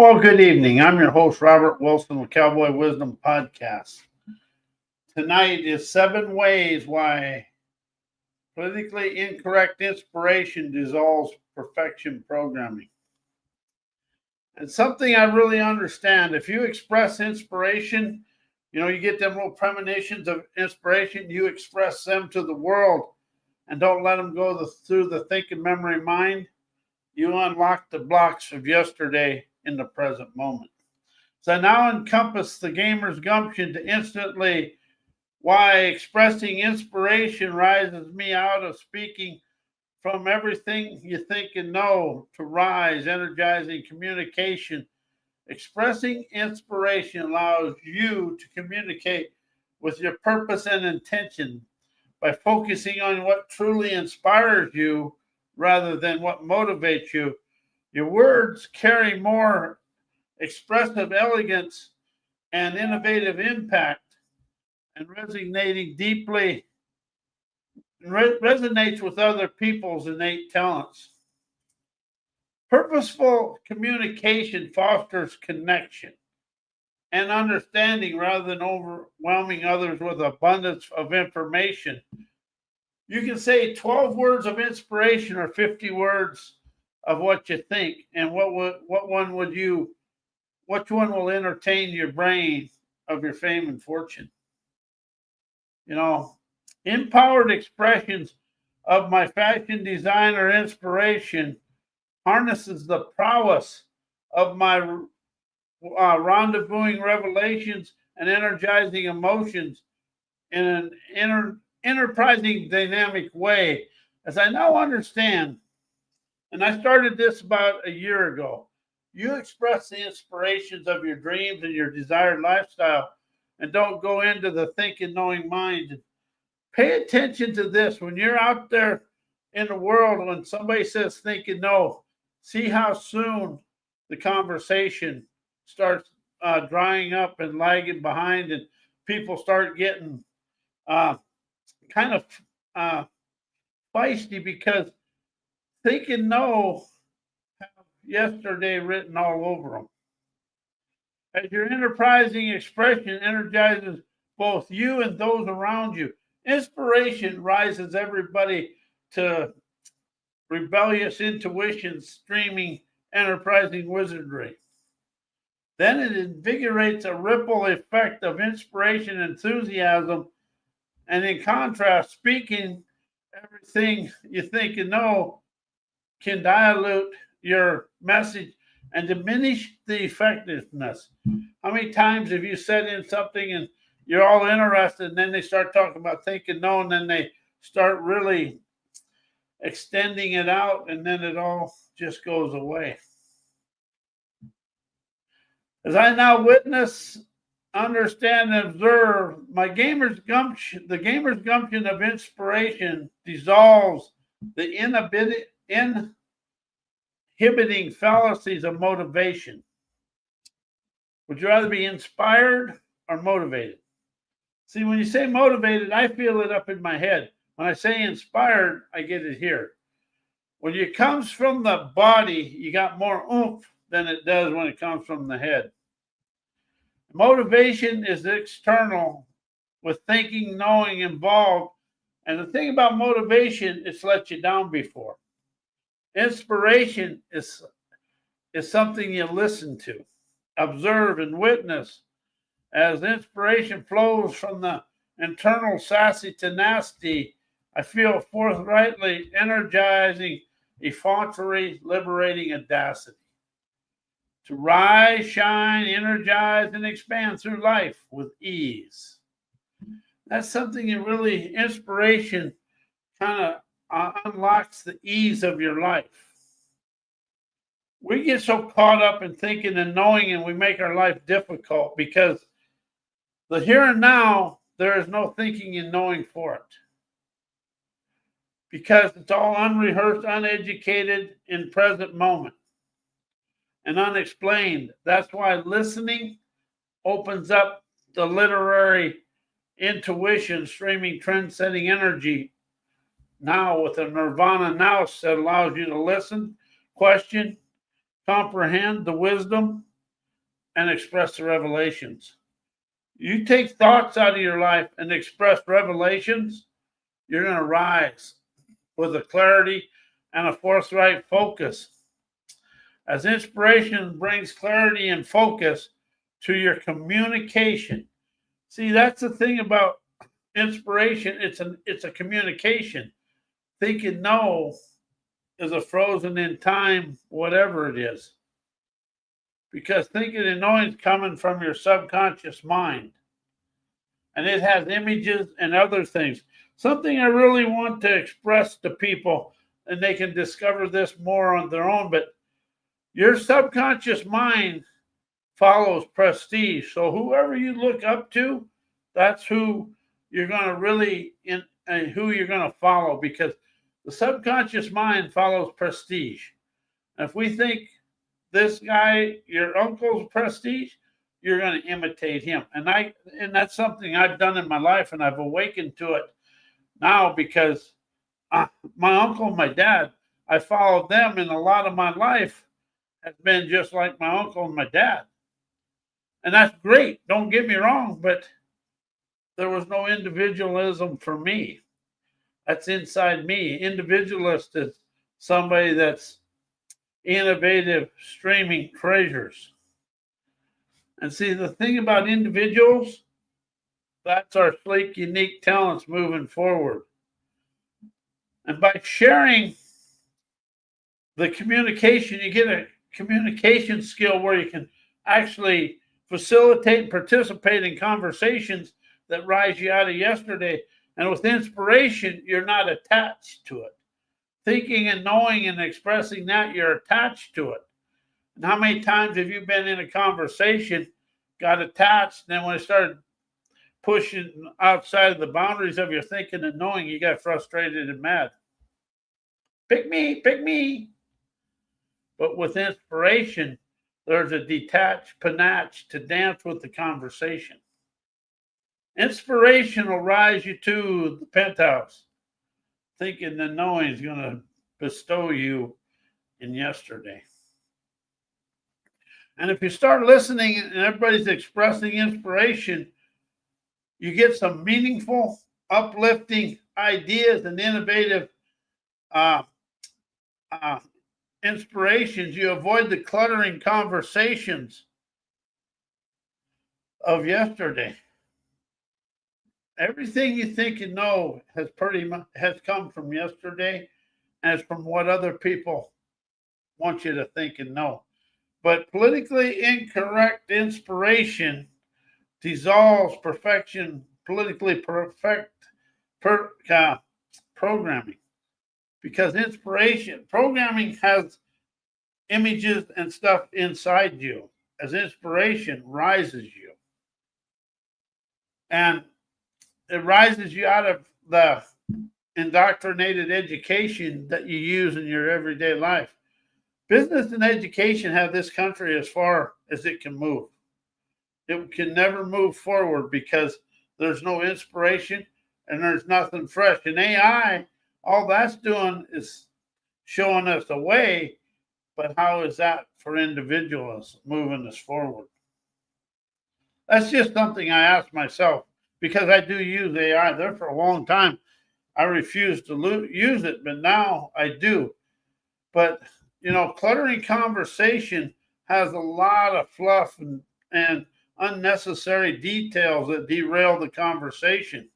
Well, good evening. I'm your host, Robert Wilson with Cowboy Wisdom Podcast. Tonight is 7 ways why politically incorrect inspiration dissolves perfection programming. And something I really understand, if you express inspiration, you get them little premonitions of inspiration, you express them to the world and don't let them go through the thinking memory mind, you unlock the blocks of yesterday in the present moment. So I now encompass the gamer's gumption to instantly why expressing inspiration rises me out of speaking from everything you think and know to rise, energizing communication. Expressing inspiration allows you to communicate with your purpose and intention by focusing on what truly inspires you rather than what motivates you. Your words carry more expressive elegance and innovative impact and resonates with other people's innate talents. Purposeful communication fosters connection and understanding rather than overwhelming others with abundance of information. You can say 12 words of inspiration or 50 words of what you think, and which one will entertain your brain of your fame and fortune? Empowered expressions of my fashion designer inspiration harnesses the prowess of my rendezvousing revelations and energizing emotions in an enterprising, dynamic way. As I now understand, and I started this about a year ago, you express the inspirations of your dreams and your desired lifestyle and don't go into the thinking, knowing mind. Pay attention to this. When you're out there in the world, when somebody says think and know, see how soon the conversation starts drying up and lagging behind, and people start getting kind of feisty because think and know have yesterday written all over them. As your enterprising expression energizes both you and those around you, inspiration rises everybody to rebellious intuition, streaming, enterprising wizardry. Then it invigorates a ripple effect of inspiration, enthusiasm, and in contrast, speaking everything you think and know can dilute your message and diminish the effectiveness. How many times have you said in something and you're all interested, and then they start talking about think and know, and then they start really extending it out, and then it all just goes away. As I now witness, understand, and observe, the gamer's gumption of inspiration dissolves the inhibiting fallacies of motivation. Would you rather be inspired or motivated? See, when you say motivated, I feel it up in my head. When I say inspired, I get it here. When it comes from the body, you got more oomph than it does when it comes from the head. Motivation is external with thinking, knowing involved. And the thing about motivation, it's let you down before. Inspiration is something you listen to, observe, and witness. As inspiration flows from the internal sassy tenacity, I feel forthrightly energizing, effrontery, liberating audacity. To rise, shine, energize, and expand through life with ease. That's something that really, inspiration kind of unlocks the ease of your life. We get so caught up in thinking and knowing, and we make our life difficult because the here and now, there is no thinking and knowing for it. Because it's all unrehearsed, uneducated, in present moment, and unexplained. That's why listening opens up the literary intuition, streaming, trend-setting energy now with a nirvana nous that allows you to listen, question, comprehend the wisdom, and express the revelations. You take thoughts out of your life and express revelations, you're going to rise with a clarity and a forthright focus. As inspiration brings clarity and focus to your communication. See, that's the thing about inspiration. It's a communication. Thinking no is a frozen in time, whatever it is. Because thinking and knowing is coming from your subconscious mind. And it has images and other things. Something I really want to express to people, and they can discover this more on their own, but your subconscious mind follows prestige. So whoever you look up to, that's who you're going to really and who you're going to follow, because the subconscious mind follows prestige. And if we think this guy, your uncle's prestige, you're going to imitate him. And that's something I've done in my life, and I've awakened to it now because my uncle and my dad, I followed them, and a lot of my life has been just like my uncle and my dad. And that's great. Don't get me wrong, but there was no individualism for me. That's inside me. Individualist is somebody that's innovative, streaming treasures. And see, the thing about individuals, that's our sleek, unique talents moving forward. And by sharing the communication, you get a communication skill where you can actually facilitate and participate in conversations that rise you out of yesterday. And with inspiration, you're not attached to it. Thinking and knowing and expressing that, you're attached to it. And how many times have you been in a conversation, got attached, and then when it started pushing outside of the boundaries of your thinking and knowing, you got frustrated and mad? Pick me, pick me. But with inspiration, there's a detached panache to dance with the conversation. Inspiration will rise you to the penthouse. Thinking and knowing is going to bestow you in yesterday. And if you start listening and everybody's expressing inspiration, you get some meaningful, uplifting ideas and innovative inspirations. You avoid the cluttering conversations of yesterday. Everything you think and know has come from yesterday, and it's from what other people want you to think and know. But politically incorrect inspiration dissolves perfection, politically perfect programming. Because programming has images and stuff inside you, as inspiration rises you. And it rises you out of the indoctrinated education that you use in your everyday life. Business and education have this country as far as it can move. It can never move forward because there's no inspiration and there's nothing fresh. And AI, all that's doing is showing us a way, but how is that for individuals moving us forward? That's just something I ask myself, because I do use AI. There for a long time, I refused to use it, but now I do. But, cluttering conversation has a lot of fluff and unnecessary details that derail the conversation.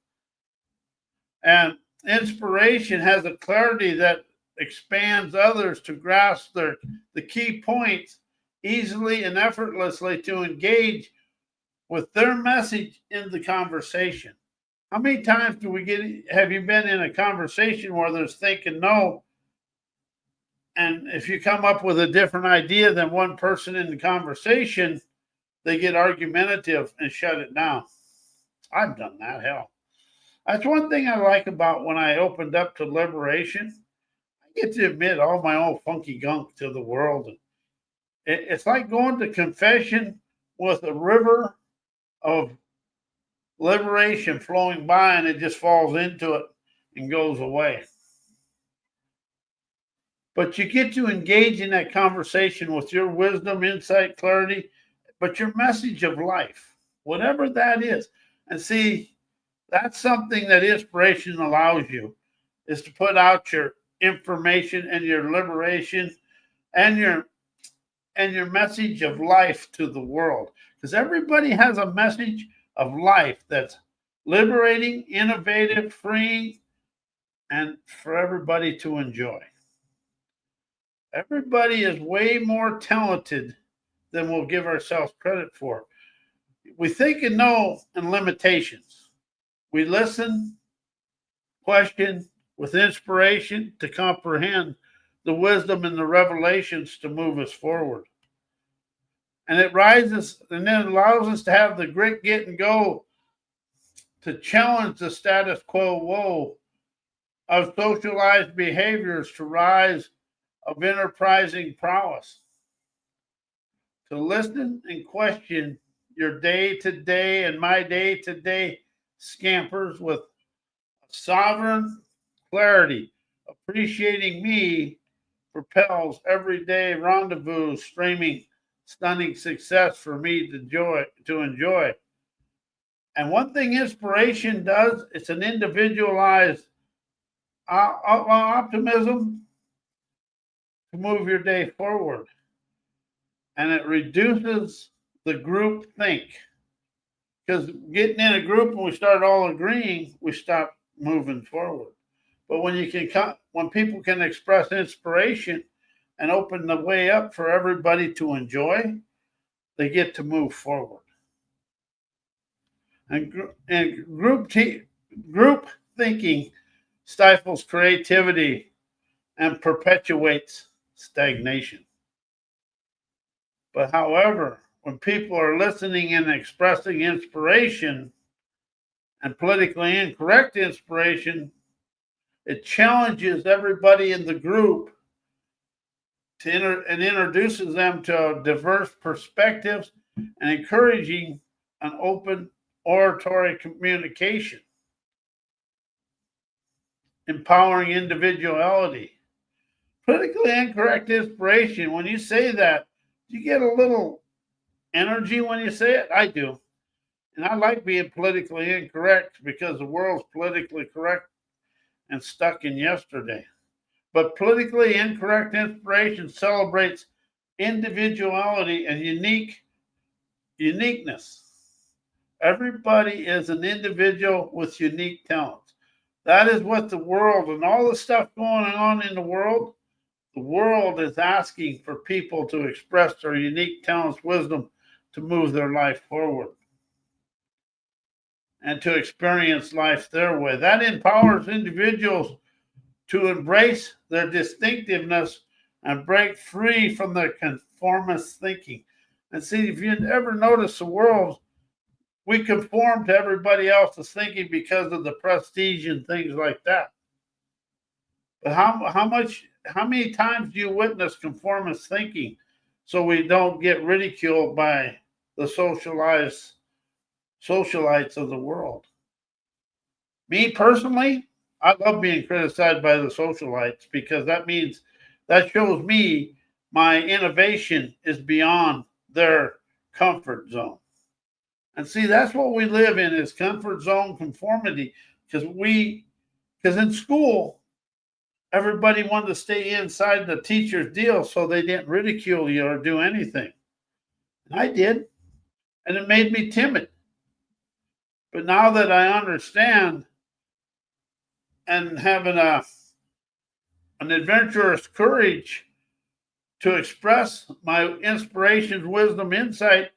And inspiration has a clarity that expands others to grasp the key points easily and effortlessly to engage with their message in the conversation. How many times have you been in a conversation where there's think and know, and if you come up with a different idea than one person in the conversation, they get argumentative and shut it down? I've done that, hell. That's one thing I like about when I opened up to liberation. I get to admit all my old funky gunk to the world. It's like going to confession with a river of liberation flowing by, and it just falls into it and goes away. But you get to engage in that conversation with your wisdom, insight, clarity, but your message of life, whatever that is. And see, that's something that inspiration allows you, is to put out your information and your liberation and your message of life to the world, because everybody has a message of life that's liberating, innovative, freeing, and for everybody to enjoy. Everybody is way more talented than we'll give ourselves credit for. We think and know in limitations. We listen, question with inspiration to comprehend the wisdom and the revelations to move us forward. And it rises and then allows us to have the grit, get, and go to challenge the status quo of socialized behaviors to rise of enterprising prowess. To listen and question your day-to-day and my day-to-day scampers with sovereign clarity. Appreciating me propels everyday rendezvous, streaming stunning success for me to enjoy. And one thing inspiration does, it's an individualized optimism to move your day forward. And it reduces the group think. Because getting in a group and we start all agreeing, we stop moving forward. But when people can express inspiration and open the way up for everybody to enjoy, they get to move forward. And group thinking stifles creativity and perpetuates stagnation. But however, when people are listening and expressing inspiration and politically incorrect inspiration, it challenges everybody in the group and introduces them to diverse perspectives and encouraging an open oratory communication, empowering individuality. Politically incorrect inspiration, when you say that, do you get a little energy when you say it? I do. And I like being politically incorrect because the world's politically correct and stuck in yesterday. But politically incorrect inspiration celebrates individuality and uniqueness. Everybody is an individual with unique talents. That is what the world and all the stuff going on in the world is asking for people to express their unique talents, wisdom to move their life forward and to experience life their way. That empowers individuals to embrace their distinctiveness and break free from their conformist thinking. And see, if you ever notice the world, we conform to everybody else's thinking because of the prestige and things like that. But how many times do you witness conformist thinking so we don't get ridiculed by the socialites of the world? Me personally, I love being criticized by the socialites because that shows me my innovation is beyond their comfort zone. And see, that's what we live in, is comfort zone conformity. Because in school, everybody wanted to stay inside the teacher's deal so they didn't ridicule you or do anything. And I did. And it made me timid. But now that I understand and having an adventurous courage to express my inspirations, wisdom, insight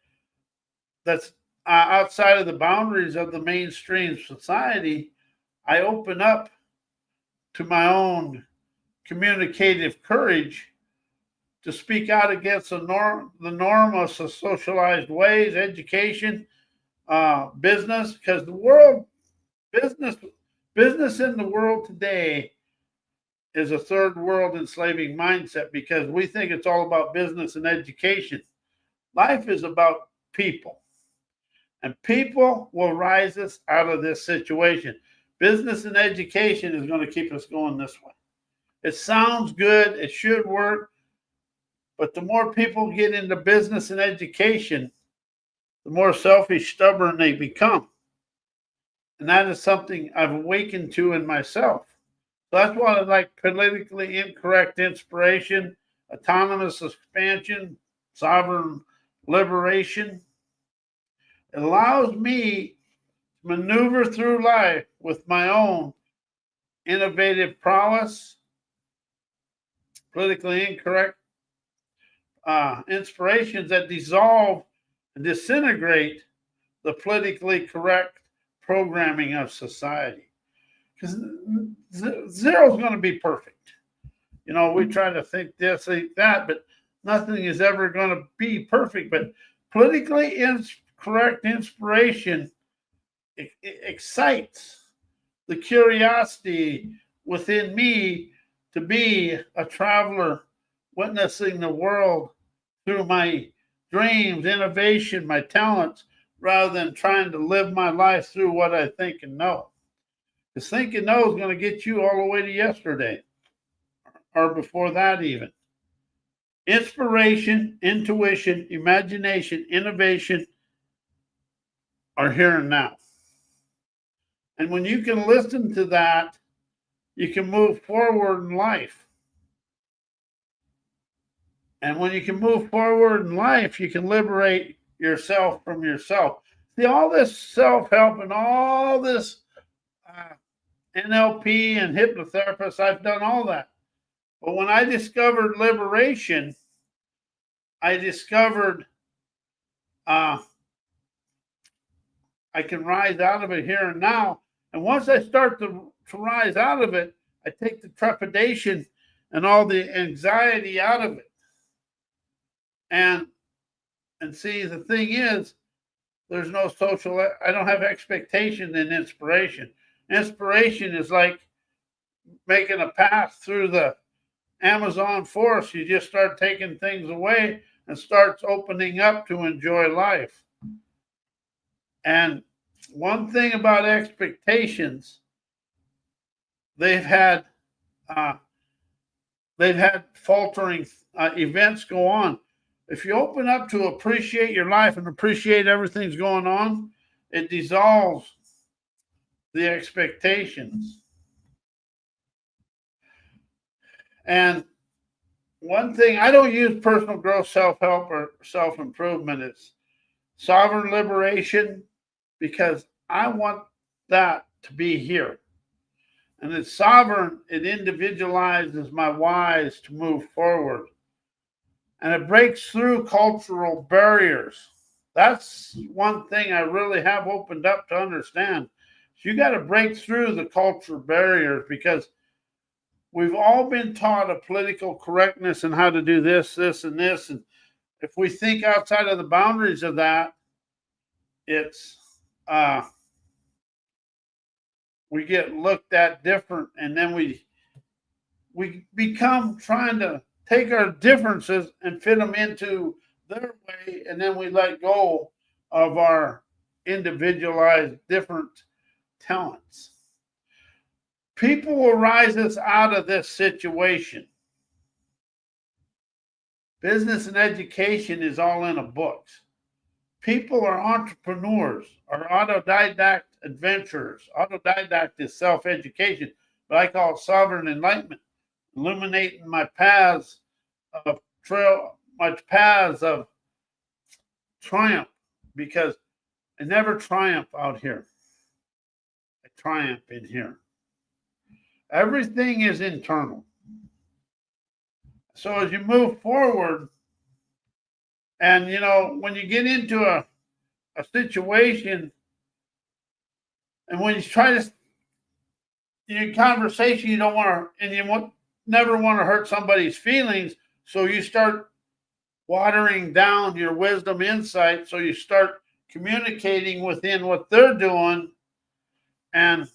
that's outside of the boundaries of the mainstream society, I open up to my own communicative courage to speak out against the norm of socialized ways, education, business, because business in the world today is a third world enslaving mindset because we think it's all about business and education. Life is about people, and people will rise us out of this situation. Business and education is going to keep us going this way. It sounds good. It should work. But the more people get into business and education, the more selfish, stubborn they become. And that is something I've awakened to in myself. So that's why I like politically incorrect inspiration, autonomous expansion, sovereign liberation. It allows me to maneuver through life with my own innovative prowess, politically incorrect inspirations that dissolve and disintegrate the politically correct programming of society. Because zero is going to be perfect. You know, we try to think this, think that, but nothing is ever going to be perfect. But politically incorrect inspiration excites the curiosity within me to be a traveler witnessing the world through my dreams, innovation, my talents, rather than trying to live my life through what I think and know. Because think and know is going to get you all the way to yesterday or before that even. Inspiration, intuition, imagination, innovation are here and now. And when you can listen to that, you can move forward in life. And when you can move forward in life, you can liberate yourself from yourself. See, all this self-help and all this NLP and hypnotherapists, I've done all that. But when I discovered liberation, I discovered I can rise out of it here and now. And once I start to rise out of it, I take the trepidation and all the anxiety out of it. And see, the thing is, there's no social, I don't have expectation in inspiration. Inspiration is like making a path through the Amazon forest. You just start taking things away and starts opening up to enjoy life. And one thing about expectations, they've had faltering events go on. If you open up to appreciate your life and appreciate everything's going on, it dissolves the expectations. And one thing, I don't use personal growth, self-help, or self-improvement. It's sovereign liberation, because I want that to be here. And it's sovereign, it individualizes my whys to move forward. And it breaks through cultural barriers. That's one thing I really have opened up to understand. So you got to break through the cultural barriers, because we've all been taught a political correctness and how to do this, this, and this. And if we think outside of the boundaries of that, it's we get looked at different, and then we become trying to take our differences and fit them into their way, and then we let go of our individualized different talents. People will rise us out of this situation. Business and education is all in a book. People are entrepreneurs, are autodidact adventurers. Autodidact is self-education, but I call it sovereign enlightenment, illuminating my paths of triumph, because I never triumph out here. I triumph in here. Everything is internal. So as you move forward, and you know, when you get into a situation, and when you try to in conversation, you don't want to, and you never want to hurt somebody's feelings, so you start watering down your wisdom insight. So you start communicating within what they're doing, and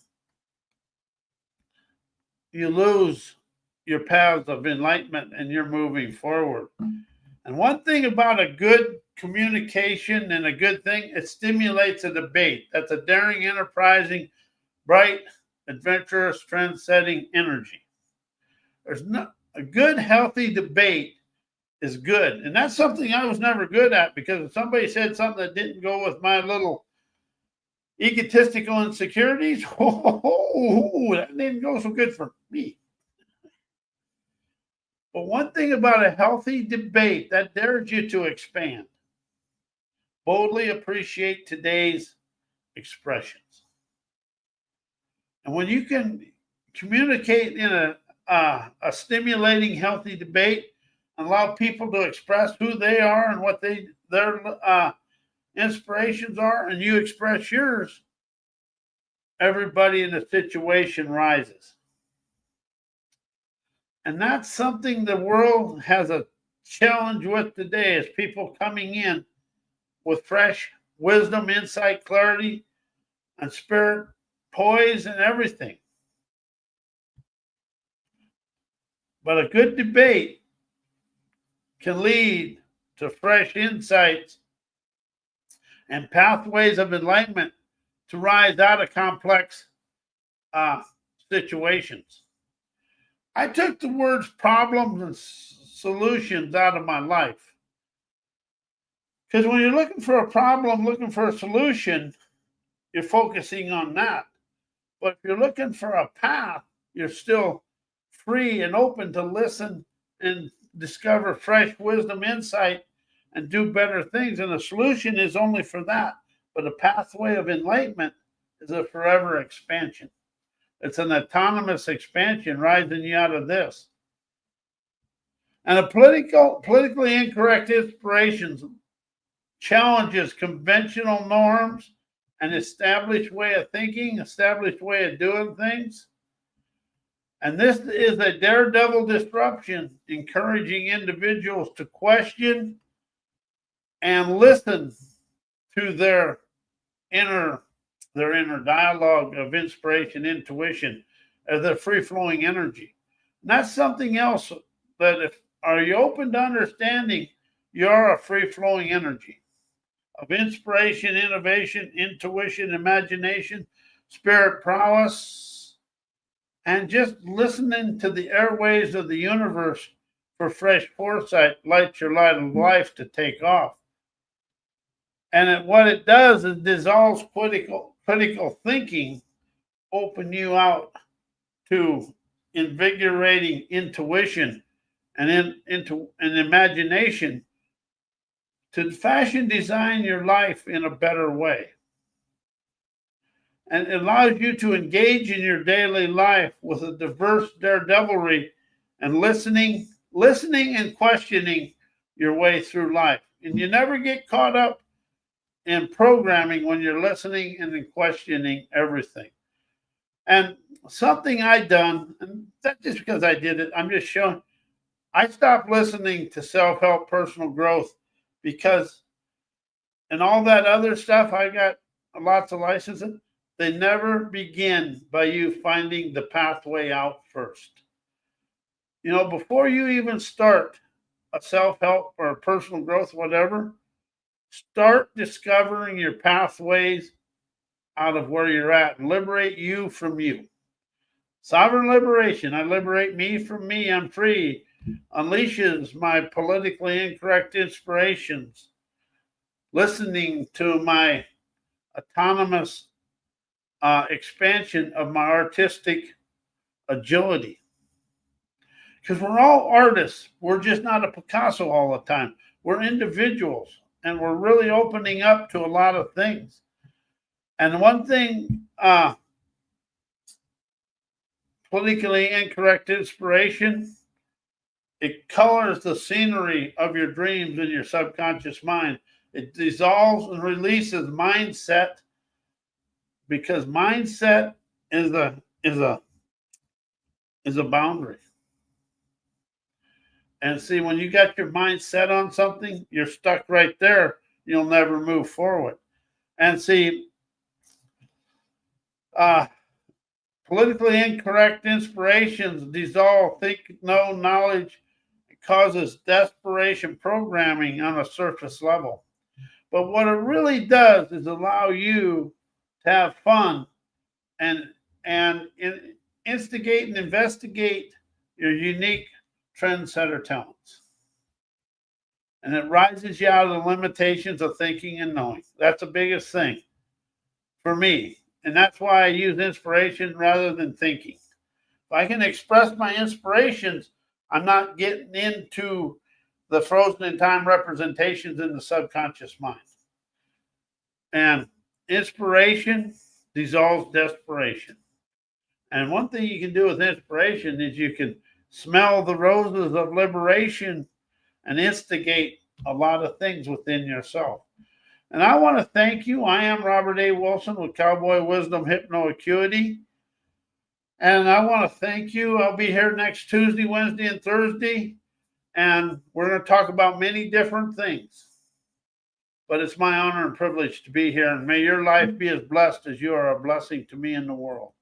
you lose your paths of enlightenment, and you're moving forward. And one thing about a good communication and a good thing, it stimulates a debate. That's a daring, enterprising, bright, adventurous, trend-setting energy. There's a good, healthy debate is good. And that's something I was never good at, because if somebody said something that didn't go with my little egotistical insecurities, that didn't go so good for me. But one thing about a healthy debate that dares you to expand, boldly appreciate today's expressions. And when you can communicate in a stimulating, healthy debate, and allow people to express who they are and what their inspirations are, and you express yours, everybody in the situation rises. And that's something the world has a challenge with today, is people coming in with fresh wisdom, insight, clarity, and spirit, poise, and everything. But a good debate can lead to fresh insights and pathways of enlightenment to rise out of complex situations. I took the words problems and solutions out of my life. Because when you're looking for a problem, looking for a solution, you're focusing on that. But if you're looking for a path, you're still free and open to listen and discover fresh wisdom, insight, and do better things. And a solution is only for that. But a pathway of enlightenment is a forever expansion. It's an autonomous expansion rising you out of this. And a politically incorrect inspirations challenges conventional norms, an established way of thinking, established way of doing things. And this is a daredevil disruption, encouraging individuals to question and listen to their inner dialogue of inspiration, intuition, as their free-flowing energy. And that's something else, that if are you open to understanding you're a free-flowing energy of inspiration, innovation, intuition, imagination, spirit prowess, and just listening to the airways of the universe for fresh foresight lights your light of life to take off. And what it does is dissolves critical thinking, open you out to invigorating intuition and into an imagination to fashion design your life in a better way. And it allows you to engage in your daily life with a diverse daredevilry and listening and questioning your way through life. And you never get caught up in programming when you're listening and then questioning everything. And something I done, and that's just because I did it, I'm just showing, I stopped listening to self-help, personal growth, because and all that other stuff, I got lots of licenses, they never begin by you finding the pathway out first. You know, before you even start a self-help or a personal growth, whatever, start discovering your pathways out of where you're at and liberate you from you. Sovereign liberation. I liberate me from me. I'm free. Unleashes my politically incorrect inspirations. Listening to my autonomous expansion of my artistic agility. Because we're all artists. We're just not a Picasso all the time. We're individuals, and we're really opening up to a lot of things. And one thing, politically incorrect inspiration, it colors the scenery of your dreams in your subconscious mind. It dissolves and releases mindset, because mindset is a boundary. And see, when you got your mind set on something, you're stuck right there. You'll never move forward. And see, politically incorrect inspirations dissolve think, know, knowledge. It causes desperation programming on a surface level. But what it really does is allow you to have fun and instigate and investigate your unique trendsetter talents. And it rises you out of the limitations of thinking and knowing. That's the biggest thing for me. And that's why I use inspiration rather than thinking. If I can express my inspirations, I'm not getting into the frozen in time representations in the subconscious mind. And inspiration dissolves desperation. And one thing you can do with inspiration is you can smell the roses of liberation and instigate a lot of things within yourself. And I want to thank you. I am Robert A. Wilson with Cowboy Wisdom Hypno Acuity. And I want to thank you. I'll be here next Tuesday, Wednesday, and Thursday. And we're going to talk about many different things. But it's my honor and privilege to be here. And may your life be as blessed as you are a blessing to me in the world.